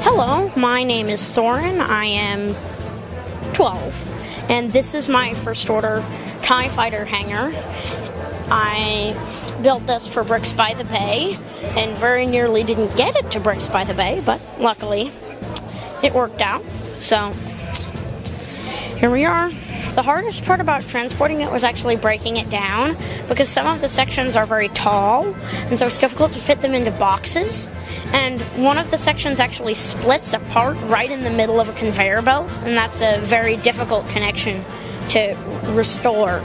Hello, my name is Thorin. I am 12, and this is my first order TIE Fighter hangar. I built this for Bricks by the Bay, and very nearly didn't get it to Bricks by the Bay, but luckily it worked out. So here we are. The hardest part about transporting it was actually breaking it down, because some of the sections are very tall, and so it's difficult to fit them into boxes. And one of the sections actually splits apart right in the middle of a conveyor belt, and that's a very difficult connection to restore.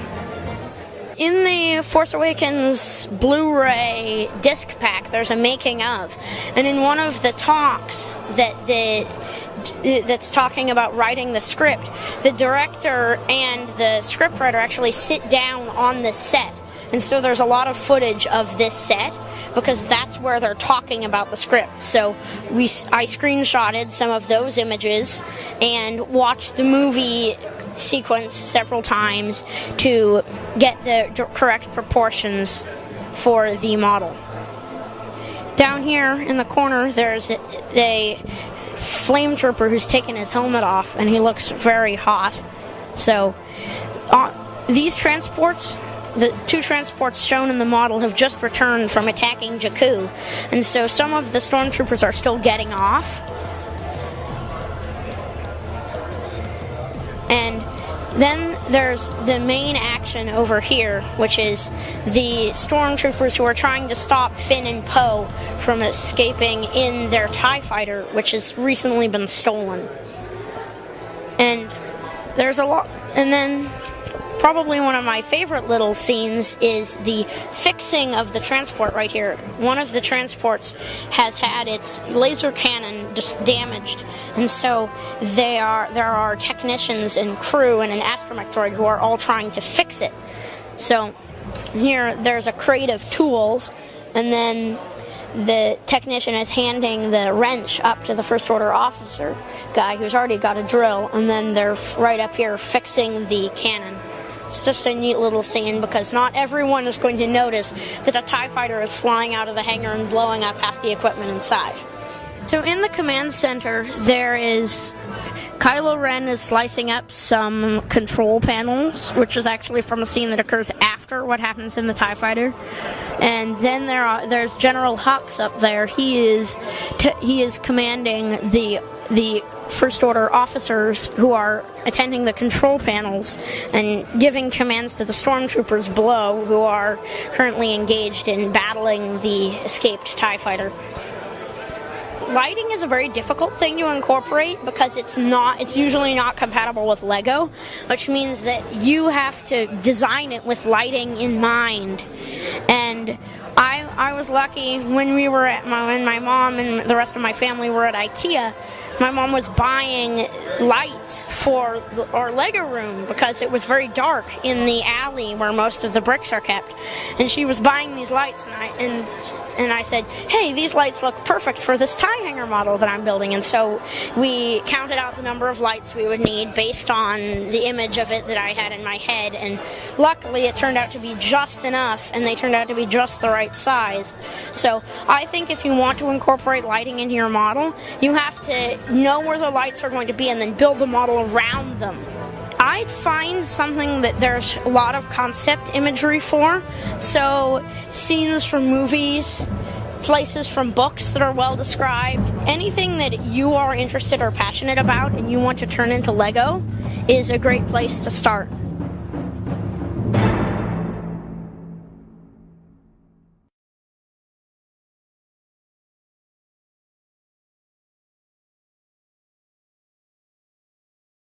In the Force Awakens Blu-ray disc pack, there's a making of, and in one of the talks that's talking about writing the script, the director and the scriptwriter actually sit down on the set, and so there's a lot of footage of this set because that's where they're talking about the script. So I screenshotted some of those images and watched the movie sequence several times to get the correct proportions for the model. Down here in the corner there's a flame trooper who's taken his helmet off, and he looks very hot. So these transports, the two transports shown in the model, have just returned from attacking Jakku, and so some of the stormtroopers are still getting off. And then there's the main action over here, which is the stormtroopers who are trying to stop Finn and Poe from escaping in their TIE fighter, which has recently been stolen. And there's a lot. And then probably one of my favorite little scenes is the fixing of the transport right here. One of the transports has had its laser cannon just damaged, and so there are technicians and crew and an astromech droid who are all trying to fix it. So here there's a crate of tools, and then the technician is handing the wrench up to the First Order officer guy who's already got a drill, and then they're right up here fixing the cannon. It's just a neat little scene because not everyone is going to notice that a TIE fighter is flying out of the hangar and blowing up half the equipment inside. So in the command center, there is Kylo Ren is slicing up some control panels, which is actually from a scene that occurs after what happens in the TIE fighter. And then there's General Hux up there. He is commanding the First Order officers who are attending the control panels and giving commands to the stormtroopers below, who are currently engaged in battling the escaped TIE fighter. Lighting is a very difficult thing to incorporate because it's usually not compatible with Lego, which means that you have to design it with lighting in mind. And I was lucky when when my mom and the rest of my family were at IKEA. My mom was buying lights for our Lego room because it was very dark in the alley where most of the bricks are kept, and she was buying these lights, and I said, hey, these lights look perfect for this TIE hangar model that I'm building. And so we counted out the number of lights we would need based on the image of it that I had in my head, and luckily it turned out to be just enough, and they turned out to be just the right size. So I think if you want to incorporate lighting into your model, you have to know where the lights are going to be and then build the model around them. I'd find something that there's a lot of concept imagery for, so scenes from movies, places from books that are well described, anything that you are interested or passionate about and you want to turn into Lego is a great place to start.